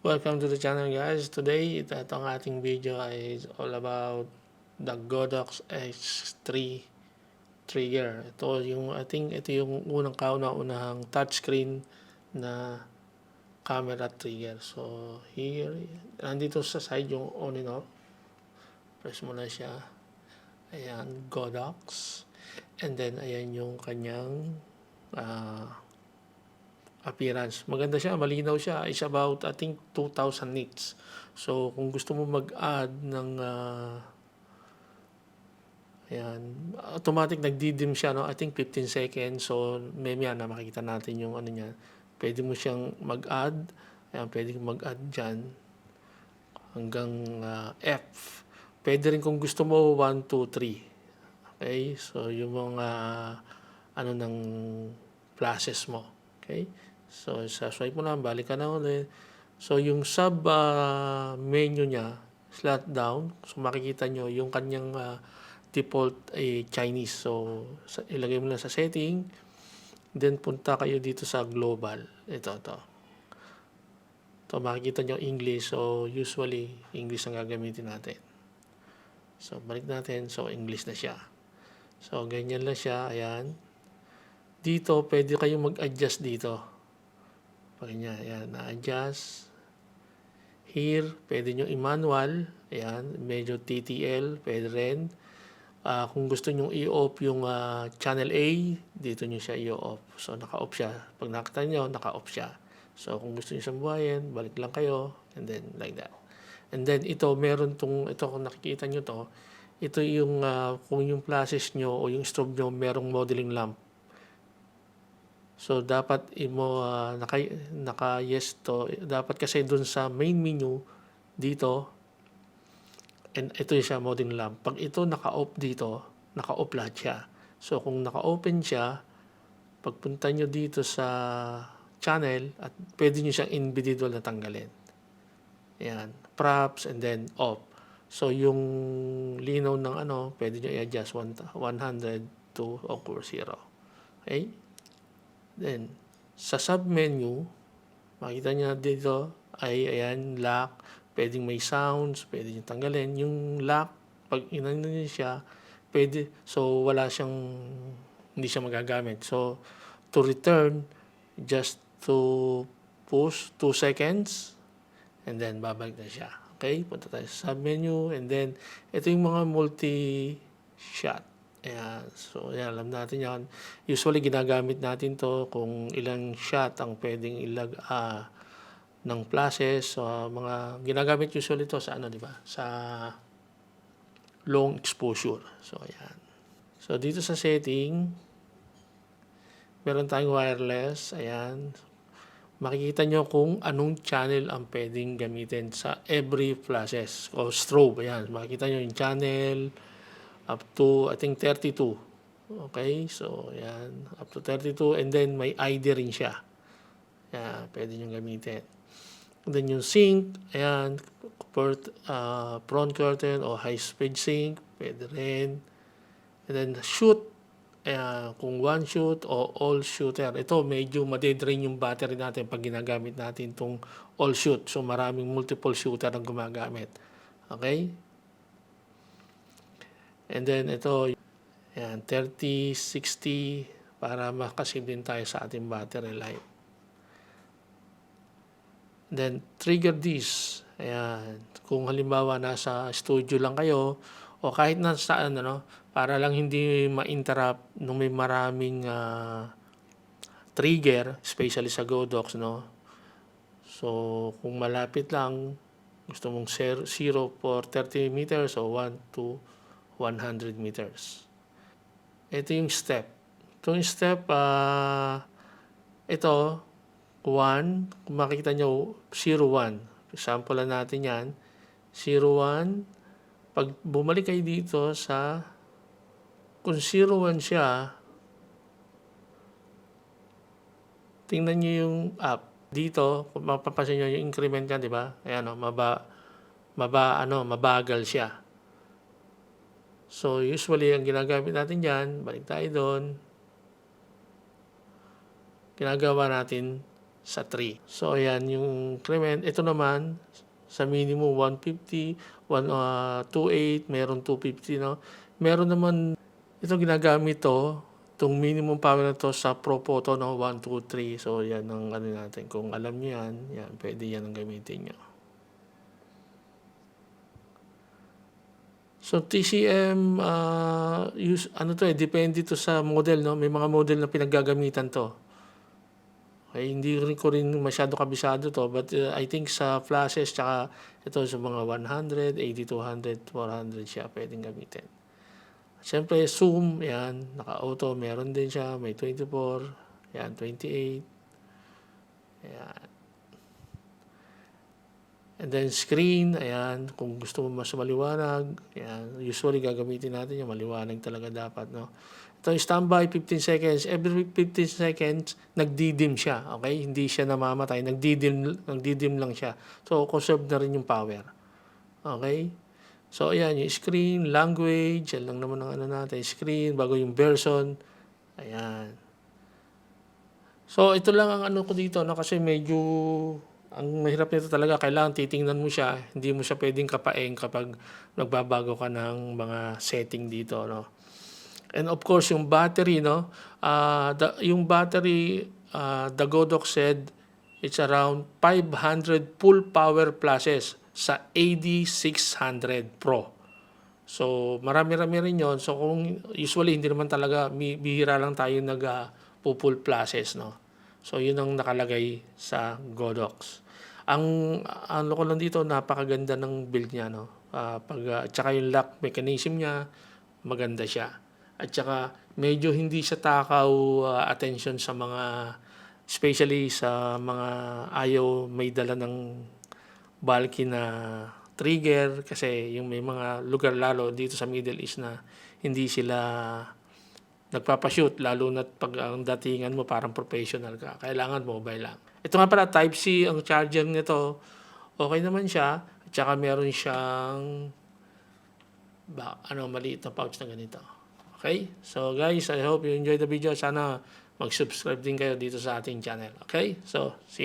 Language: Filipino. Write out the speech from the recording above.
Welcome to the channel guys. Today, ito ang ating video ay all about the Godox X3 trigger. Ito yung unang kauna-unahang touchscreen na camera trigger. So, here, nandito sa side yung on and off. Press mo na siya. Ayan, Godox. And then, ayan yung kanyang appearance. Maganda siya, malinaw siya. It's about, I think, 2,000 nits. So, kung gusto mo mag-add ng ayan, automatic nagdidim siya, no? I think 15 seconds. So, may na makikita natin yung ano niya. Pwede mo siyang mag-add. Ayan, pwede mag-add dyan hanggang F. Pwede rin kung gusto mo 1, 2, 3. Okay? So, yung mga ano ng flashes mo. Okay? So, swipe mo lang, balik ka na ulit. So, yung sub menu niya, slot down. So, makikita nyo yung kanyang default Chinese. So, ilagay mo lang sa setting. Then, punta kayo dito sa global. Ito. So, makikita nyo English. So, usually, English ang gagamitin natin. So, balik natin. So, English na siya. So, ganyan lang siya. Ayan. Dito, pwede kayong mag-adjust dito. Ganyan, ayan, na-adjust. Here, pwede nyo i-manual. Ayan, medyo TTL, pwede rin. Kung gusto nyo i-off yung channel A, dito nyo siya i-off. So, naka-off siya. Pag nakita nyo, naka-off siya. So, kung gusto nyo siyang buhayin, balik lang kayo. And then, like that. And then, ito, meron ito kung nakikita nyo to, ito yung, kung yung flashes nyo o yung strobe nyo, merong modeling lamp. So, dapat naka-yes to. Dapat kasi dun sa main menu, dito, and ito yung siya, modeling lamp. Pag ito naka-off dito, naka-off lahat siya. So, kung naka-open siya, pagpunta nyo dito sa channel, at pwede nyo siyang individual na tanggalin. Ayan, props, and then off. So, yung linaw ng pwede nyo i-adjust 100 to over 0. Okay? Then, sa sub-menu, makita nyo dito ay, ayan, lock. Pwedeng may sounds, pwede nyo tanggalin. Yung lock, pag inano nyo siya, pwede, so wala siyang, hindi siya magagamit. So, to return, just to push 2 seconds, and then babalik na siya. Okay? Punta tayo sa sub-menu, and then, ito yung mga multi-shot. Ayan. So, ayan, alam natin yan. Usually, ginagamit natin to kung ilang shot ang pwedeng ng flashes. So, mga ginagamit usually to sa di ba? Sa long exposure. So, ayan. So, dito sa setting, meron tayong wireless. Ayan. Makikita nyo kung anong channel ang pwedeng gamitin sa every flashes o strobe. Ayan. Makikita nyo yung channel, up to, I think, 32. Okay? So, yan. Up to 32. And then, may ID rin siya. Yan. Pwede nyo gamitin. And then, yung sync. Ayan. Front curtain o high-speed sync. Pwede rin. And then, shoot. Ayan. Kung one shoot o all shooter. Ito, medyo madedrain yung battery natin pag ginagamit natin itong all shoot. So, maraming multiple shooter ang gumagamit. Okay? And then ito, yan, 30, 60 para makasave din tayo sa ating battery life. And then trigger this. Ayan, kung halimbawa nasa studio lang kayo o kahit nasa para lang hindi ma-interrupt nung may maraming trigger, especially sa Godox, no. So, kung malapit lang, gusto mong 0 for 30 meters o 1 to 100 meters. Ito yung step. Itong step, ito, 1, kung makikita nyo, 0, 1. Example lang natin yan. 0, 1. Pag bumalik kayo dito sa, kung 0, 1 siya, tingnan nyo yung up. Dito, kung mapapansin nyo yung increment yan, di ba? Ayan, mabagal siya. So, usually, ang ginagamit natin dyan, balik tayo doon. Ginagawa natin sa 3. So ayan yung increment. Ito naman sa minimum 150, 28, meron 250, no. Meron naman ito ginagamit to, itong minimum power na to sa Pro Photo, no, 1, 2, 3. So yan ang ano natin. Kung alam niyo yan, pwede yan ang gamitin niyo. So TCM, ano to depende to sa model, no? May mga model na pinaggagamitan to. Okay, hindi ko rin masyado kabisado to, but I think sa flashes tsaka ito sa mga 100, 80, 200, 400 siya pwedeng gamitin. Siyempre zoom, yan, naka-auto, meron din siya, may 24, yan, 28. Yan. And then screen, ayan, kung gusto mo mas maliwanag, ayan, usually gagamitin natin yung maliwanag talaga dapat, no? Ito yung standby, 15 seconds. Every 15 seconds, nagdidim siya, okay? Hindi siya namamatay, nagdidim lang siya. So, conserve na rin yung power. Okay? So, ayan, yung screen, language, yan lang naman ang ano natin, screen, bago yung version, ayan. So, ito lang ang ano ko dito, no? Kasi medyo ang mahirap nito talaga, kailangan titingnan mo siya. Hindi mo siya pwedeng kapaeng kapag nagbabago ka ng mga setting dito, no? And of course, yung battery, no? Yung battery, the Godox said it's around 500 full power flashes sa AD600 Pro. So, marami-rami rin yon. So, kung usually hindi naman talaga, bihira lang tayo full flashes, no? So, yun ang nakalagay sa Godox. Ang ano ko lang dito, napakaganda ng build niya, no? Tsaka yung lock mechanism niya, maganda siya. At tsaka medyo hindi siya takaw attention sa mga, especially sa mga ayaw may dala ng bulky na trigger, kasi yung may mga lugar lalo dito sa Middle East na hindi sila nagpapashoot, lalo na pag ang datingan mo parang professional ka, kailangan mobile lang. Ito nga pala, Type-C ang charger nito, okay naman siya, at saka meron siyang maliit na pouch na ganito. Okay? So guys, I hope you enjoyed the video. Sana mag-subscribe din kayo dito sa ating channel. Okay? So, see you.